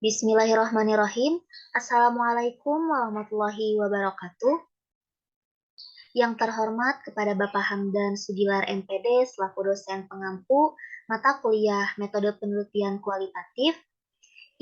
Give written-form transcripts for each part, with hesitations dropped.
Bismillahirrahmanirrahim. Assalamualaikum warahmatullahi wabarakatuh. Yang terhormat kepada Bapak Hamdan Sugilar MPD selaku dosen pengampu mata kuliah Metode Penelitian Kualitatif.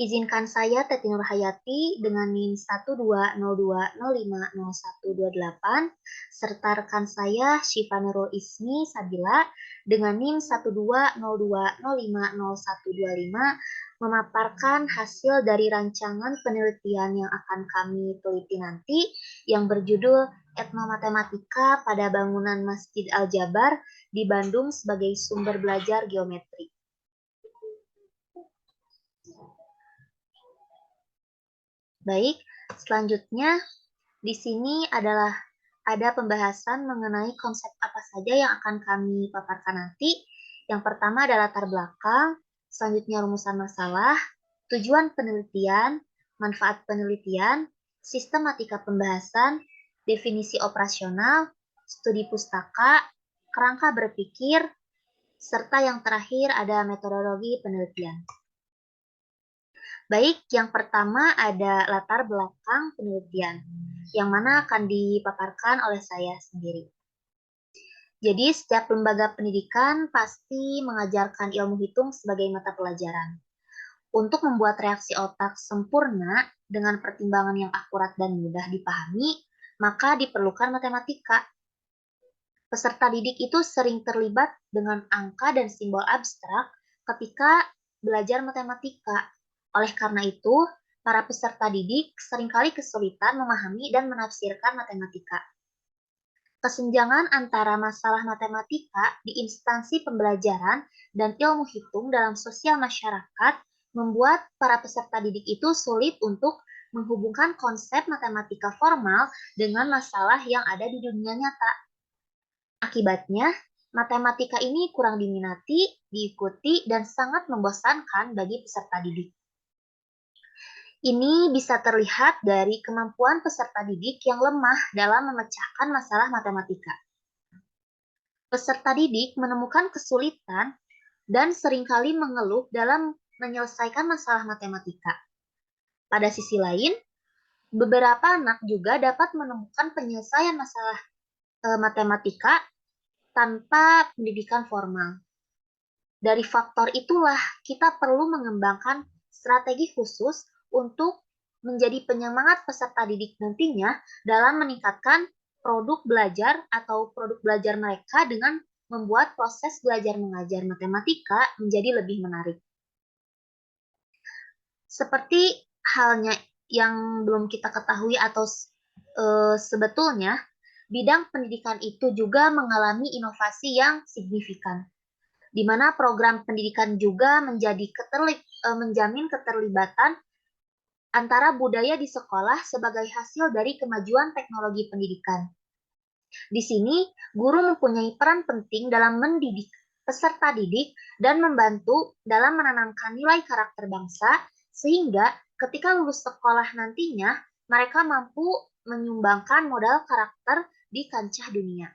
Izinkan saya Teti Nurhayati dengan NIM 12020505128 serta rekan saya Syifa Nurul Ismi Sabila dengan NIM 12020505125 memaparkan hasil dari rancangan penelitian yang akan kami teliti nanti yang berjudul Etnomatematika pada Bangunan Masjid Al-Jabar di Bandung sebagai sumber belajar geometri. Baik, selanjutnya di sini adalah ada pembahasan mengenai konsep apa saja yang akan kami paparkan nanti. Yang pertama adalah latar belakang, selanjutnya rumusan masalah, tujuan penelitian, manfaat penelitian, sistematika pembahasan, definisi operasional, studi pustaka, kerangka berpikir, serta yang terakhir ada metodologi penelitian. Baik, yang pertama ada latar belakang penelitian, yang mana akan dipaparkan oleh saya sendiri. Jadi, setiap lembaga pendidikan pasti mengajarkan ilmu hitung sebagai mata pelajaran. Untuk membuat reaksi otak sempurna dengan pertimbangan yang akurat dan mudah dipahami, maka diperlukan matematika. Peserta didik itu sering terlibat dengan angka dan simbol abstrak ketika belajar matematika. Oleh karena itu, para peserta didik seringkali kesulitan memahami dan menafsirkan matematika. Kesenjangan antara masalah matematika di instansi pembelajaran dan ilmu hitung dalam sosial masyarakat membuat para peserta didik itu sulit untuk menghubungkan konsep matematika formal dengan masalah yang ada di dunia nyata. Akibatnya, matematika ini kurang diminati, diikuti, dan sangat membosankan bagi peserta didik. Ini bisa terlihat dari kemampuan peserta didik yang lemah dalam memecahkan masalah matematika. Peserta didik menemukan kesulitan dan seringkali mengeluh dalam menyelesaikan masalah matematika. Pada sisi lain, beberapa anak juga dapat menemukan penyelesaian masalah matematika tanpa pendidikan formal. Dari faktor itulah kita perlu mengembangkan strategi khusus untuk menjadi penyemangat peserta didik nantinya dalam meningkatkan produk belajar atau produk belajar mereka dengan membuat proses belajar mengajar matematika menjadi lebih menarik. Seperti halnya yang belum kita ketahui atau sebetulnya, bidang pendidikan itu juga mengalami inovasi yang signifikan, di mana program pendidikan juga menjamin keterlibatan antara budaya di sekolah sebagai hasil dari kemajuan teknologi pendidikan. Di sini, guru mempunyai peran penting dalam mendidik peserta didik dan membantu dalam menanamkan nilai karakter bangsa, sehingga ketika lulus sekolah nantinya, mereka mampu menyumbangkan modal karakter di kancah dunia.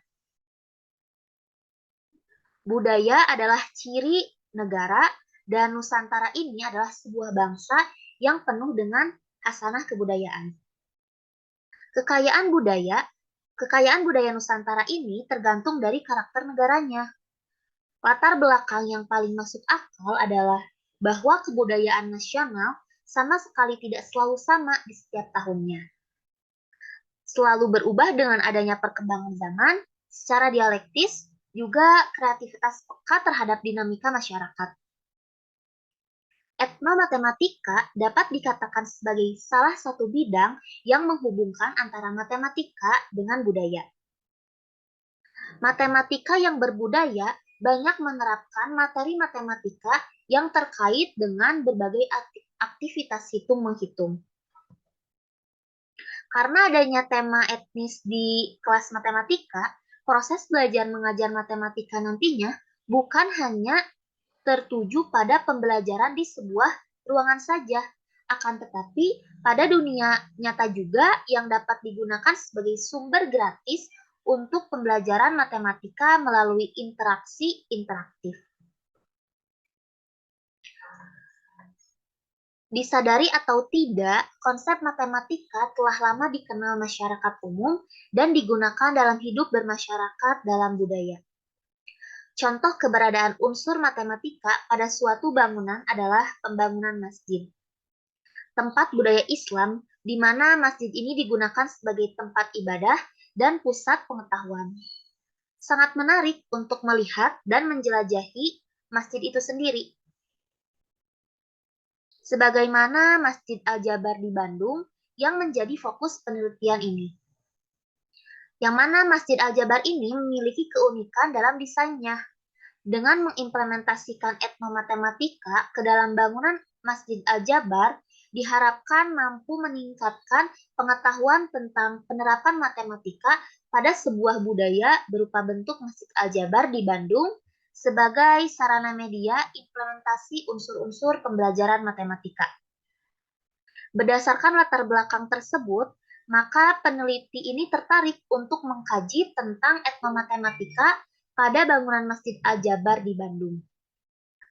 Budaya adalah ciri negara dan Nusantara ini adalah sebuah bangsa yang penuh dengan hasanah kebudayaan. Kekayaan budaya Nusantara ini tergantung dari karakter negaranya. Latar belakang yang paling masuk akal adalah bahwa kebudayaan nasional sama sekali tidak selalu sama di setiap tahunnya. Selalu berubah dengan adanya perkembangan zaman, secara dialektis, juga kreativitas peka terhadap dinamika masyarakat. Etnomatematika dapat dikatakan sebagai salah satu bidang yang menghubungkan antara matematika dengan budaya. Matematika yang berbudaya banyak menerapkan materi matematika yang terkait dengan berbagai aktivitas hitung-menghitung. Karena adanya tema etnis di kelas matematika, proses belajar mengajar matematika nantinya bukan hanya tertuju pada pembelajaran di sebuah ruangan saja, akan tetapi pada dunia nyata juga yang dapat digunakan sebagai sumber gratis untuk pembelajaran matematika melalui interaksi interaktif. Disadari atau tidak, konsep matematika telah lama dikenal masyarakat umum dan digunakan dalam hidup bermasyarakat dalam budaya. Contoh keberadaan unsur matematika pada suatu bangunan adalah pembangunan masjid. Tempat budaya Islam di mana masjid ini digunakan sebagai tempat ibadah dan pusat pengetahuan. Sangat menarik untuk melihat dan menjelajahi masjid itu sendiri. Sebagaimana Masjid Al-Jabar di Bandung yang menjadi fokus penelitian ini. Yang mana Masjid Al-Jabar ini memiliki keunikan dalam desainnya. Dengan mengimplementasikan etnomatematika ke dalam bangunan Masjid Al-Jabar, diharapkan mampu meningkatkan pengetahuan tentang penerapan matematika pada sebuah budaya berupa bentuk Masjid Al-Jabar di Bandung sebagai sarana media implementasi unsur-unsur pembelajaran matematika. Berdasarkan latar belakang tersebut, maka peneliti ini tertarik untuk mengkaji tentang etnomatematika pada bangunan Masjid Al-Jabar di Bandung.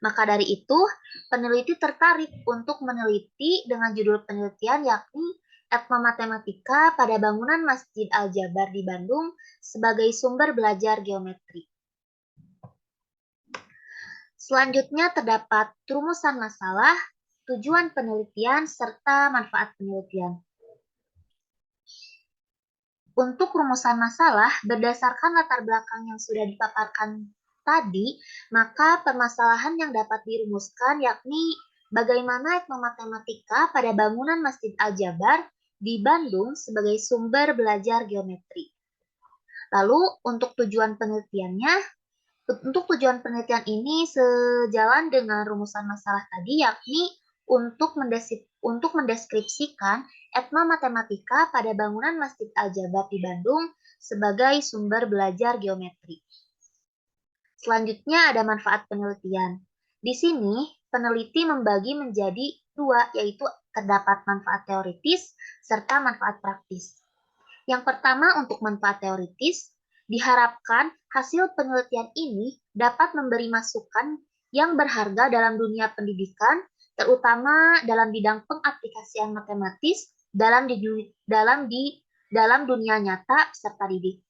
Maka dari itu, peneliti tertarik untuk meneliti dengan judul penelitian yakni etnomatematika pada bangunan Masjid Al-Jabar di Bandung sebagai sumber belajar geometri. Selanjutnya terdapat rumusan masalah, tujuan penelitian, serta manfaat penelitian. Untuk rumusan masalah, berdasarkan latar belakang yang sudah dipaparkan tadi, maka permasalahan yang dapat dirumuskan yakni bagaimana etnomatematika pada bangunan Masjid Al-Jabar di Bandung sebagai sumber belajar geometri. Lalu untuk tujuan penelitiannya, untuk tujuan penelitian ini sejalan dengan rumusan masalah tadi yakni untuk mendeskripsikan etnomatematika pada bangunan Masjid Al-Jabar di Bandung sebagai sumber belajar geometri. Selanjutnya ada manfaat penelitian. Di sini, peneliti membagi menjadi dua, yaitu terdapat manfaat teoritis serta manfaat praktis. Yang pertama untuk manfaat teoritis, diharapkan hasil penelitian ini dapat memberi masukan yang berharga dalam dunia pendidikan, terutama dalam bidang pengaplikasian matematis dalam dunia nyata peserta didik.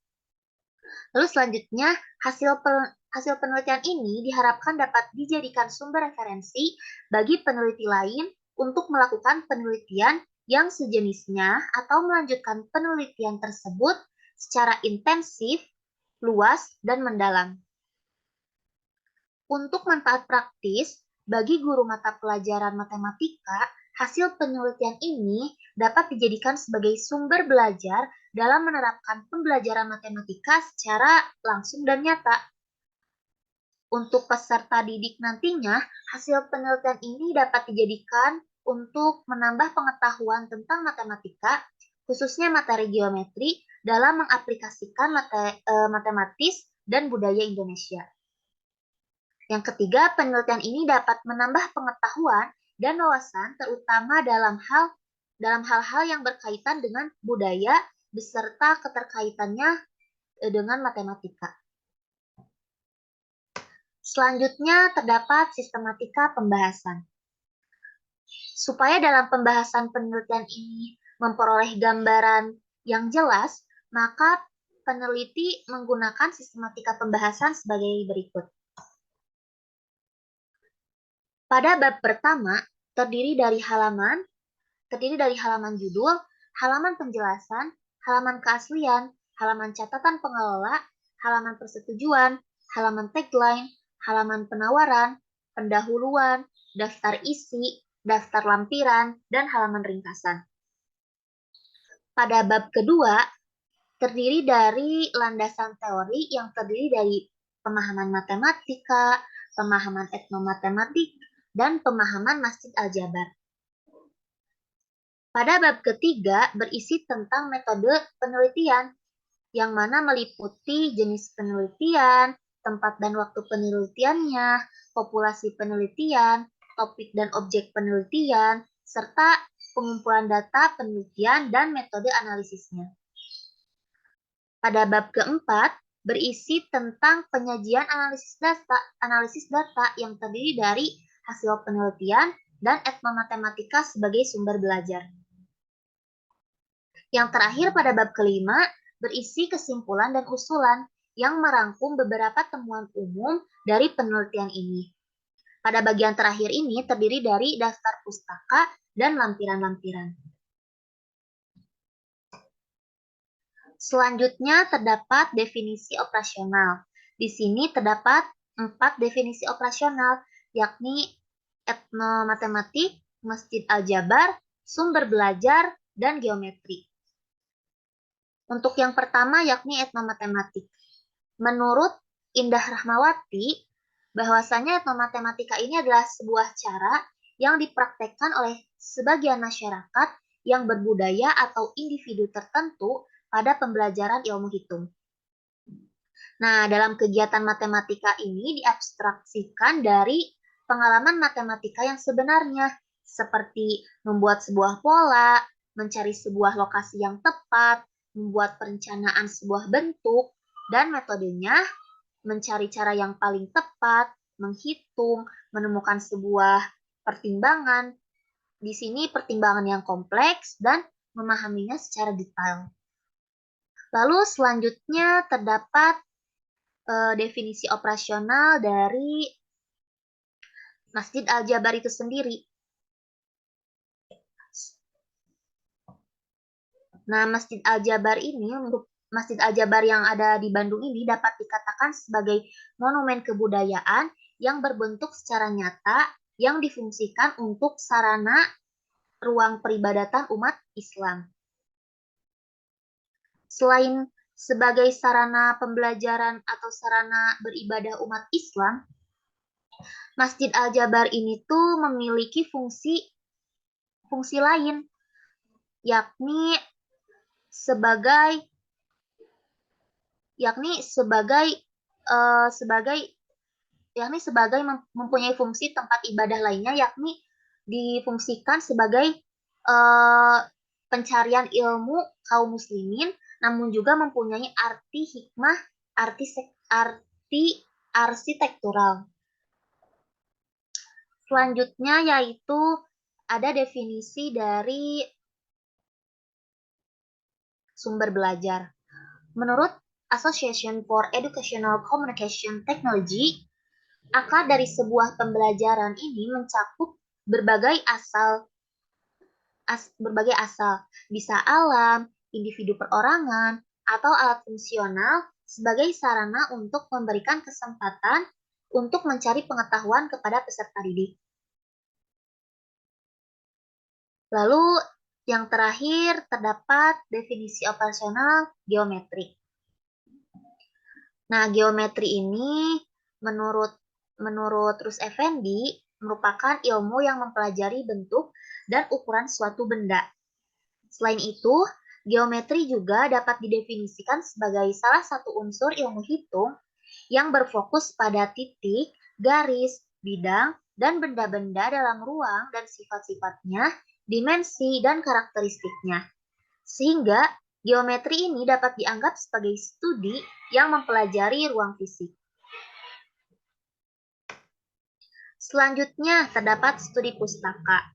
Lalu selanjutnya, hasil penelitian ini diharapkan dapat dijadikan sumber referensi bagi peneliti lain untuk melakukan penelitian yang sejenisnya atau melanjutkan penelitian tersebut secara intensif, luas, dan mendalam. Untuk manfaat praktis, bagi guru mata pelajaran matematika, hasil penelitian ini dapat dijadikan sebagai sumber belajar dalam menerapkan pembelajaran matematika secara langsung dan nyata. Untuk peserta didik nantinya, hasil penelitian ini dapat dijadikan untuk menambah pengetahuan tentang matematika, khususnya materi geometri, dalam mengaplikasikan matematis dan budaya Indonesia. Yang ketiga, penelitian ini dapat menambah pengetahuan dan wawasan terutama dalam hal-hal yang berkaitan dengan budaya beserta keterkaitannya dengan matematika. Selanjutnya terdapat sistematika pembahasan. Supaya dalam pembahasan penelitian ini memperoleh gambaran yang jelas, maka peneliti menggunakan sistematika pembahasan sebagai berikut. Pada bab pertama, terdiri dari halaman judul, halaman penjelasan, halaman keaslian, halaman catatan pengelola, halaman persetujuan, halaman tagline, halaman penawaran, pendahuluan, daftar isi, daftar lampiran, dan halaman ringkasan. Pada bab kedua, terdiri dari landasan teori yang terdiri dari pemahaman matematika, pemahaman etnomatematik, dan pemahaman Masjid Al-Jabar. Pada bab ketiga berisi tentang metode penelitian, yang mana meliputi jenis penelitian, tempat dan waktu penelitiannya, populasi penelitian, topik dan objek penelitian, serta pengumpulan data penelitian dan metode analisisnya. Pada bab keempat berisi tentang penyajian analisis data yang terdiri dari hasil penelitian dan etnomatematika sebagai sumber belajar. Yang terakhir pada bab kelima berisi kesimpulan dan usulan yang merangkum beberapa temuan umum dari penelitian ini. Pada bagian terakhir ini terdiri dari daftar pustaka dan lampiran-lampiran. Selanjutnya terdapat definisi operasional. Di sini terdapat 4 definisi operasional, yakni etnomatematik, masjid aljabar, sumber belajar, dan geometri. Untuk yang pertama yakni etnomatematik. Menurut Indah Rahmawati, bahwasanya etnomatematika ini adalah sebuah cara yang dipraktekkan oleh sebagian masyarakat yang berbudaya atau individu tertentu pada pembelajaran ilmu hitung. Nah, dalam kegiatan matematika ini diabstraksikan dari pengalaman matematika yang sebenarnya, seperti membuat sebuah pola, mencari sebuah lokasi yang tepat, membuat perencanaan sebuah bentuk, dan metodenya mencari cara yang paling tepat, menghitung, menemukan sebuah pertimbangan. Di sini pertimbangan yang kompleks dan memahaminya secara detail. Lalu selanjutnya terdapat definisi operasional dari Masjid Al-Jabar itu sendiri. Nah, Masjid Al-Jabar ini, untuk Masjid Al-Jabar yang ada di Bandung ini dapat dikatakan sebagai monumen kebudayaan yang berbentuk secara nyata yang difungsikan untuk sarana ruang peribadatan umat Islam. Selain sebagai sarana pembelajaran atau sarana beribadah umat Islam, Masjid Al-Jabar ini tuh memiliki fungsi lain, yakni sebagai mempunyai fungsi tempat ibadah lainnya, yakni difungsikan sebagai pencarian ilmu kaum muslimin, namun juga mempunyai arti hikmah, arti arsitektural. Selanjutnya yaitu ada definisi dari sumber belajar. Menurut Association for Educational Communication Technology, akar dari sebuah pembelajaran ini mencakup berbagai asal, bisa alam, individu perorangan, atau alat fungsional sebagai sarana untuk memberikan kesempatan untuk mencari pengetahuan kepada peserta didik. Lalu yang terakhir terdapat definisi operasional geometri. Nah, geometri ini menurut Rus Effendi merupakan ilmu yang mempelajari bentuk dan ukuran suatu benda. Selain itu, geometri juga dapat didefinisikan sebagai salah satu unsur ilmu hitung yang berfokus pada titik, garis, bidang, dan benda-benda dalam ruang dan sifat-sifatnya, dimensi, dan karakteristiknya. Sehingga geometri ini dapat dianggap sebagai studi yang mempelajari ruang fisik. Selanjutnya terdapat studi pustaka.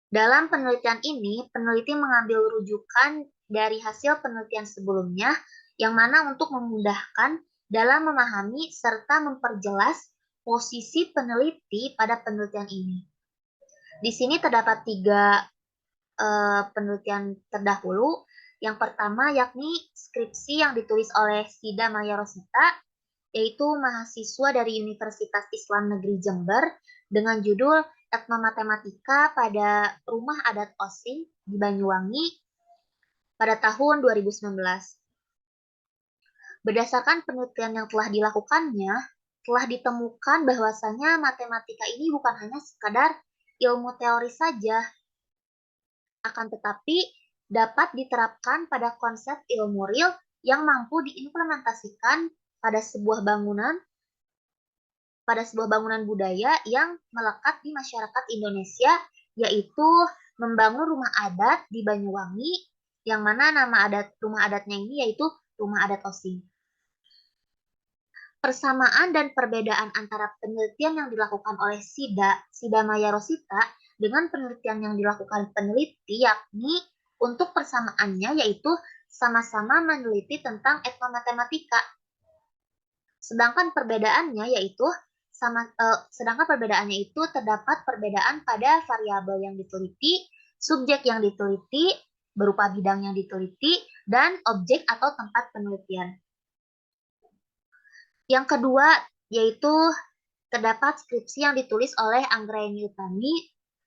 Dalam penelitian ini, peneliti mengambil rujukan dari hasil penelitian sebelumnya, yang mana untuk memudahkan dalam memahami serta memperjelas posisi peneliti pada penelitian ini. Di sini terdapat 3 penelitian terdahulu. Yang pertama yakni skripsi yang ditulis oleh Sida Maya Rosita, yaitu mahasiswa dari Universitas Islam Negeri Jember dengan judul Etnomatematika pada Rumah Adat Osing di Banyuwangi pada tahun 2019. Berdasarkan penelitian yang telah dilakukannya, telah ditemukan bahwasanya matematika ini bukan hanya sekadar ilmu teori saja, akan tetapi dapat diterapkan pada konsep ilmu real yang mampu diimplementasikan pada sebuah bangunan budaya yang melekat di masyarakat Indonesia, yaitu membangun rumah adat di Banyuwangi, yang mana nama rumah adatnya ini yaitu Rumah Adat Osing. Persamaan dan perbedaan antara penelitian yang dilakukan oleh Sida Maya Rosita dengan penelitian yang dilakukan peneliti, yakni untuk persamaannya yaitu sama-sama meneliti tentang etnomatematika. Sedangkan perbedaannya itu terdapat perbedaan pada variabel yang diteliti, subjek yang diteliti berupa bidang yang diteliti, dan objek atau tempat penelitian. Yang kedua yaitu terdapat skripsi yang ditulis oleh Anggraeni Utami,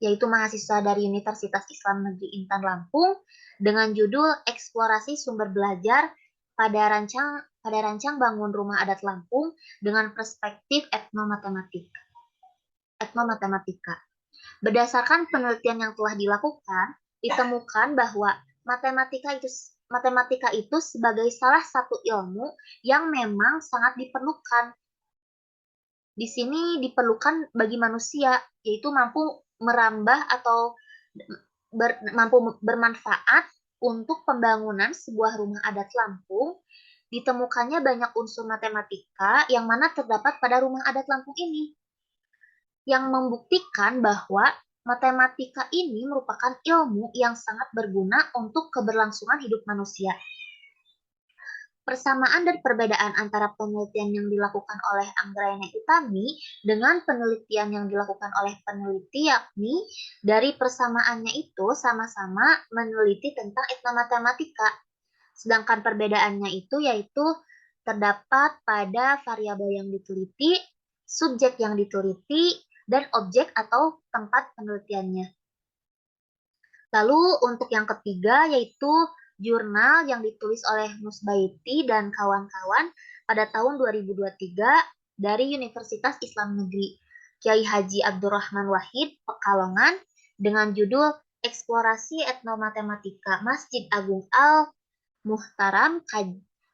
yaitu mahasiswa dari Universitas Islam Negeri Intan Lampung, dengan judul Eksplorasi Sumber Belajar pada rancang bangun rumah adat Lampung dengan perspektif etnomatematika. Berdasarkan penelitian yang telah dilakukan, ditemukan bahwa matematika itu sebagai salah satu ilmu yang memang sangat diperlukan. Di sini diperlukan bagi manusia, yaitu mampu merambah atau mampu bermanfaat untuk pembangunan sebuah rumah adat Lampung. Ditemukannya banyak unsur matematika yang mana terdapat pada rumah adat Lampung ini, yang membuktikan bahwa matematika ini merupakan ilmu yang sangat berguna untuk keberlangsungan hidup manusia. Persamaan dan perbedaan antara penelitian yang dilakukan oleh Anggraeni Utami dengan penelitian yang dilakukan oleh peneliti, yakni dari persamaannya itu sama-sama meneliti tentang etnomatematika. Sedangkan perbedaannya itu yaitu terdapat pada variabel yang diteliti, subjek yang diteliti, dan objek atau tempat penelitiannya. Lalu untuk yang ketiga yaitu jurnal yang ditulis oleh Musbaiti dan kawan-kawan pada tahun 2023 dari Universitas Islam Negeri Kiai Haji Abdurrahman Wahid, Pekalongan, dengan judul Eksplorasi Etnomatematika Masjid Agung Al-Muhtaram,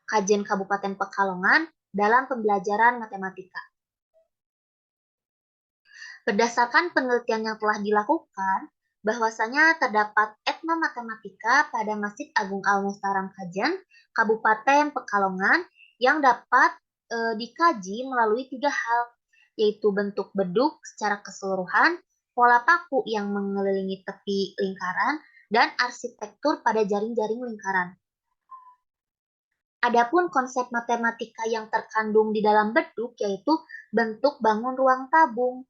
Kajen Kabupaten Pekalongan dalam pembelajaran matematika. Berdasarkan penelitian yang telah dilakukan, bahwasanya terdapat etnomatematika pada Masjid Agung Al-Muhtaram Kajen, Kabupaten Pekalongan, yang dapat dikaji melalui 3 hal, yaitu bentuk beduk secara keseluruhan, pola paku yang mengelilingi tepi lingkaran, dan arsitektur pada jaring-jaring lingkaran. Adapun konsep matematika yang terkandung di dalam beduk yaitu bentuk bangun ruang tabung.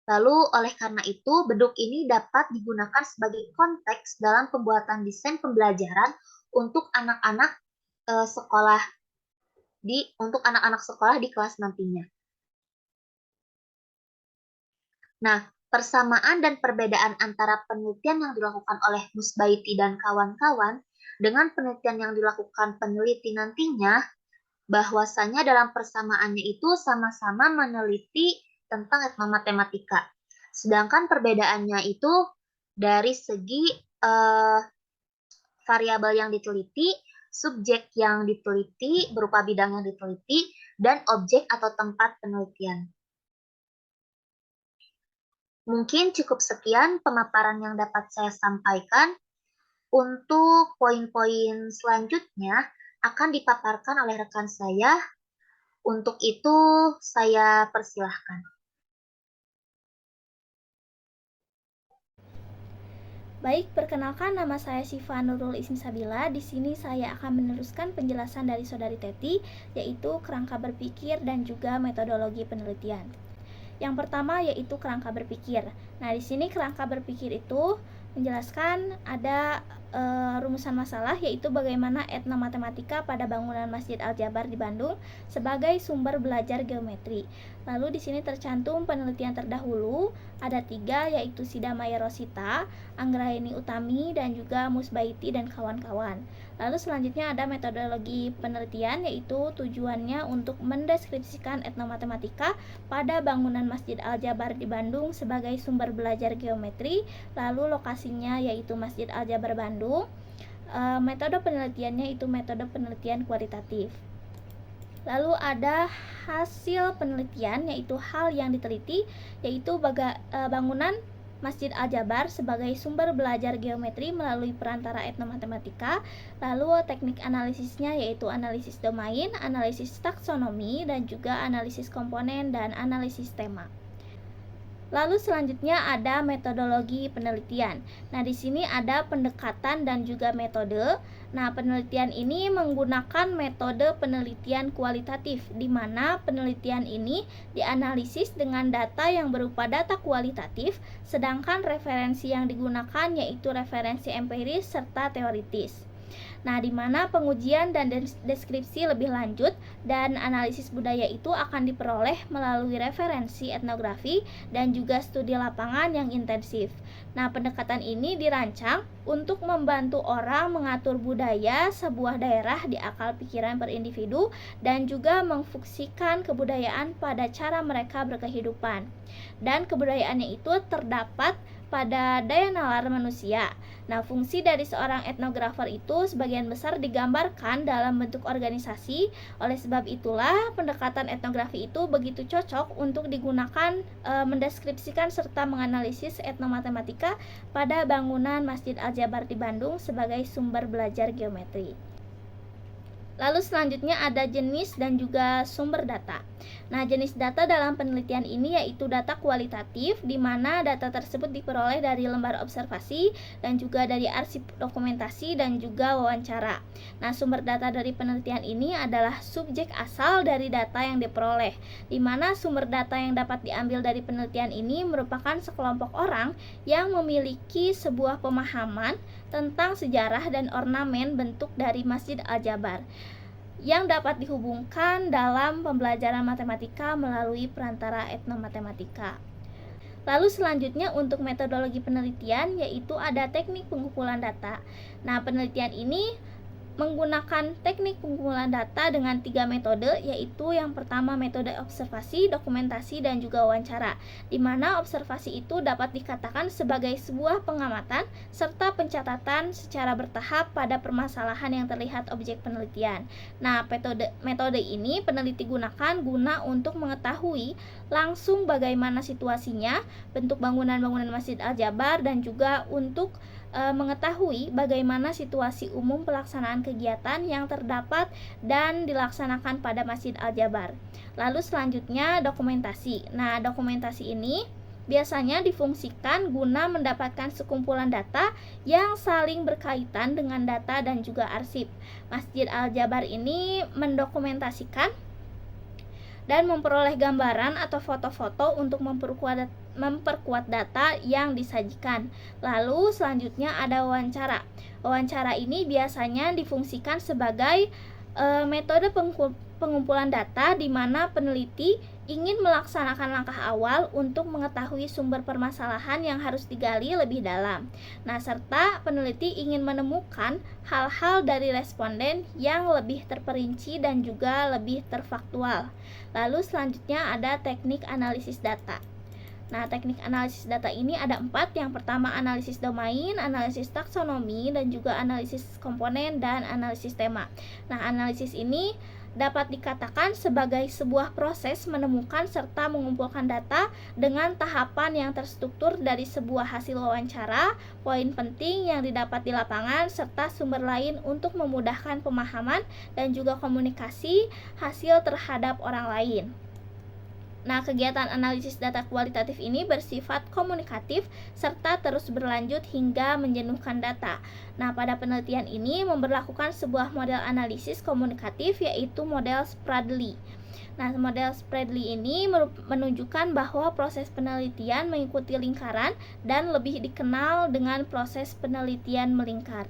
Lalu oleh karena itu, beduk ini dapat digunakan sebagai konteks dalam pembuatan desain pembelajaran untuk anak-anak sekolah di kelas nantinya. Nah, persamaan dan perbedaan antara penelitian yang dilakukan oleh Musbaiti dan kawan-kawan dengan penelitian yang dilakukan peneliti nantinya, bahwasanya dalam persamaannya itu sama-sama meneliti tentang etnomatematika. Sedangkan perbedaannya itu dari segi variabel yang diteliti, subjek yang diteliti berupa bidang yang diteliti, dan objek atau tempat penelitian. Mungkin cukup sekian pemaparan yang dapat saya sampaikan. Untuk poin-poin selanjutnya akan dipaparkan oleh rekan saya. Untuk itu, saya persilahkan. Baik, perkenalkan nama saya Syifa Nurul Ismi Sabila. Di sini saya akan meneruskan penjelasan dari Saudari Teti, yaitu kerangka berpikir dan juga metodologi penelitian. Yang pertama yaitu kerangka berpikir. Nah, di sini kerangka berpikir itu menjelaskan ada rumusan masalah, yaitu bagaimana etnomatematika pada bangunan Masjid Al-Jabar di Bandung sebagai sumber belajar geometri. Lalu di sini tercantum penelitian terdahulu ada 3, yaitu Sida Maya Rosita, Anggraeni Utami, dan juga Musbaiti dan kawan-kawan. Lalu selanjutnya ada metodologi penelitian, yaitu tujuannya untuk mendeskripsikan etnomatematika pada bangunan Masjid Al-Jabar di Bandung sebagai sumber belajar geometri. Lalu lokasinya yaitu Masjid Al-Jabar Bandung. Metode penelitiannya itu metode penelitian kualitatif. Lalu ada hasil penelitian, yaitu hal yang diteliti, yaitu bangunan Masjid Al-Jabar sebagai sumber belajar geometri melalui perantara etnomatematika. Lalu teknik analisisnya yaitu analisis domain, analisis taksonomi, dan juga analisis komponen dan analisis tema. Lalu selanjutnya ada metodologi penelitian. Nah, di sini ada pendekatan dan juga metode. Nah, penelitian ini menggunakan metode penelitian kualitatif, di mana penelitian ini dianalisis dengan data yang berupa data kualitatif, sedangkan referensi yang digunakan yaitu referensi empiris serta teoritis. Nah, di mana pengujian dan deskripsi lebih lanjut dan analisis budaya itu akan diperoleh melalui referensi etnografi dan juga studi lapangan yang intensif. Nah, pendekatan ini dirancang untuk membantu orang mengatur budaya sebuah daerah di akal pikiran per individu dan juga memfungsikan kebudayaan pada cara mereka berkehidupan. Dan kebudayaannya itu terdapat pada daya nalar manusia. Nah, fungsi dari seorang etnografer itu sebagian besar digambarkan dalam bentuk organisasi. Oleh sebab itulah, pendekatan etnografi itu begitu cocok untuk digunakan mendeskripsikan serta menganalisis etnomatematika pada bangunan Masjid Al-Jabar di Bandung sebagai sumber belajar geometri. Lalu selanjutnya ada jenis dan juga sumber data. Nah, jenis data dalam penelitian ini yaitu data kualitatif, di mana data tersebut diperoleh dari lembar observasi dan juga dari arsip dokumentasi dan juga wawancara. Nah, sumber data dari penelitian ini adalah subjek asal dari data yang diperoleh, di mana sumber data yang dapat diambil dari penelitian ini merupakan sekelompok orang yang memiliki sebuah pemahaman tentang sejarah dan ornamen bentuk dari Masjid Al-Jabar yang dapat dihubungkan dalam pembelajaran matematika melalui perantara etnomatematika. Lalu selanjutnya untuk metodologi penelitian yaitu ada teknik pengumpulan data. Nah, penelitian ini menggunakan teknik pengumpulan data dengan 3 metode, yaitu yang pertama metode observasi, dokumentasi, dan juga wawancara, di mana observasi itu dapat dikatakan sebagai sebuah pengamatan serta pencatatan secara bertahap pada permasalahan yang terlihat objek penelitian. Nah, metode ini peneliti gunakan guna untuk mengetahui langsung bagaimana situasinya, bentuk bangunan-bangunan Masjid Al-Jabar, dan juga untuk mengetahui bagaimana situasi umum pelaksanaan kegiatan yang terdapat dan dilaksanakan pada Masjid Al-Jabar. Lalu selanjutnya dokumentasi. Nah, dokumentasi ini biasanya difungsikan guna mendapatkan sekumpulan data yang saling berkaitan dengan data dan juga arsip. Masjid Al-Jabar ini mendokumentasikan dan memperoleh gambaran atau foto-foto untuk memperkuat data yang disajikan. Lalu selanjutnya ada wawancara. Wawancara ini biasanya difungsikan sebagai metode pengumpulan data di mana peneliti ingin melaksanakan langkah awal untuk mengetahui sumber permasalahan yang harus digali lebih dalam. Nah, serta peneliti ingin menemukan hal-hal dari responden yang lebih terperinci dan juga lebih terfaktual. Lalu selanjutnya ada teknik analisis data. Nah, teknik analisis data ini ada 4. Yang pertama analisis domain, analisis taksonomi, dan juga analisis komponen dan analisis tema. Nah, analisis ini dapat dikatakan sebagai sebuah proses menemukan serta mengumpulkan data dengan tahapan yang terstruktur dari sebuah hasil wawancara, poin penting yang didapat di lapangan, serta sumber lain untuk memudahkan pemahaman dan juga komunikasi hasil terhadap orang lain. Nah, kegiatan analisis data kualitatif ini bersifat komunikatif serta terus berlanjut hingga menjenuhkan data. Nah, pada penelitian ini memberlakukan sebuah model analisis komunikatif yaitu model Spradley. Nah, model Spradley ini menunjukkan bahwa proses penelitian mengikuti lingkaran dan lebih dikenal dengan proses penelitian melingkar.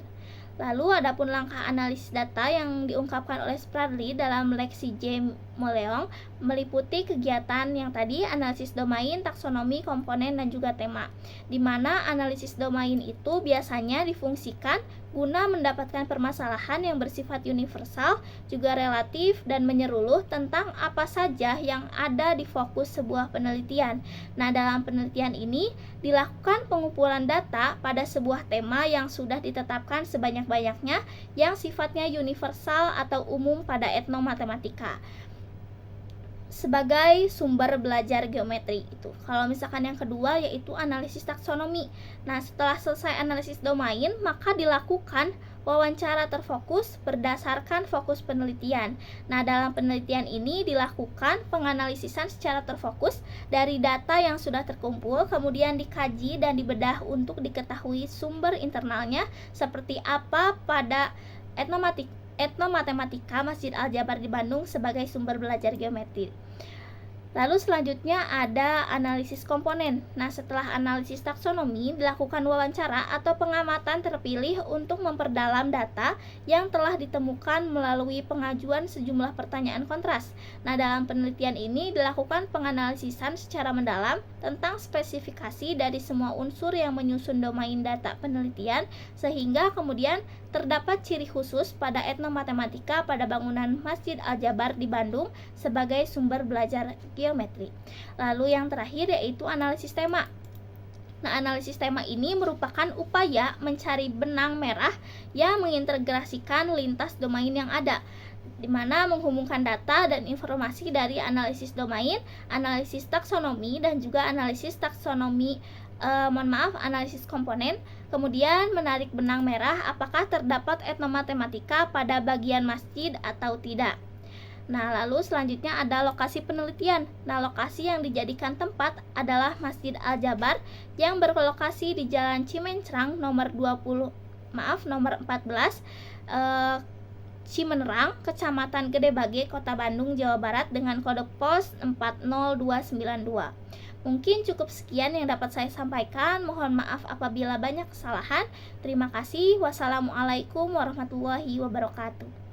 Lalu adapun langkah analisis data yang diungkapkan oleh Spradley dalam leksi J. Moleong meliputi kegiatan yang tadi analisis domain, taksonomi, komponen, dan juga tema, di mana analisis domain itu biasanya difungsikan guna mendapatkan permasalahan yang bersifat universal, juga relatif, dan menyeluruh tentang apa saja yang ada di fokus sebuah penelitian. Nah, dalam penelitian ini dilakukan pengumpulan data pada sebuah tema yang sudah ditetapkan sebanyak-banyaknya yang sifatnya universal atau umum pada etnomatematika. sebagai sumber belajar geometri itu. Kalau misalkan yang kedua yaitu analisis taksonomi. Nah, setelah selesai analisis domain, maka dilakukan wawancara terfokus berdasarkan fokus penelitian. Nah, dalam penelitian ini dilakukan penganalisisan secara terfokus dari data yang sudah terkumpul, kemudian dikaji dan dibedah untuk diketahui sumber internalnya seperti apa pada etnomatematika Masjid Al-Jabar di Bandung sebagai sumber belajar geometri. Lalu selanjutnya ada analisis komponen. Nah, setelah analisis taksonomi, dilakukan wawancara atau pengamatan terpilih untuk memperdalam data yang telah ditemukan melalui pengajuan sejumlah pertanyaan kontras. Nah, dalam penelitian ini dilakukan penganalisisan secara mendalam tentang spesifikasi dari semua unsur yang menyusun domain data penelitian, sehingga kemudian terdapat ciri khusus pada etnomatematika pada bangunan Masjid Al-Jabar di Bandung sebagai sumber belajar geometri. Lalu yang terakhir yaitu analisis tema. Nah, analisis tema ini merupakan upaya mencari benang merah yang mengintegrasikan lintas domain yang ada, di mana menghubungkan data dan informasi dari analisis domain, analisis taksonomi, dan juga analisis taksonomi analisis komponen, kemudian menarik benang merah apakah terdapat etnomatematika pada bagian masjid atau tidak. Nah, lalu selanjutnya ada lokasi penelitian. Nah, lokasi yang dijadikan tempat adalah Masjid Al-Jabar yang berlokasi di Jalan Cimencrang nomor 14 Cimenerang, Kecamatan Gede Bage, Kota Bandung, Jawa Barat dengan kode pos 40292. Mungkin cukup sekian yang dapat saya sampaikan. Mohon maaf apabila banyak kesalahan. Terima kasih. Wassalamualaikum warahmatullahi wabarakatuh.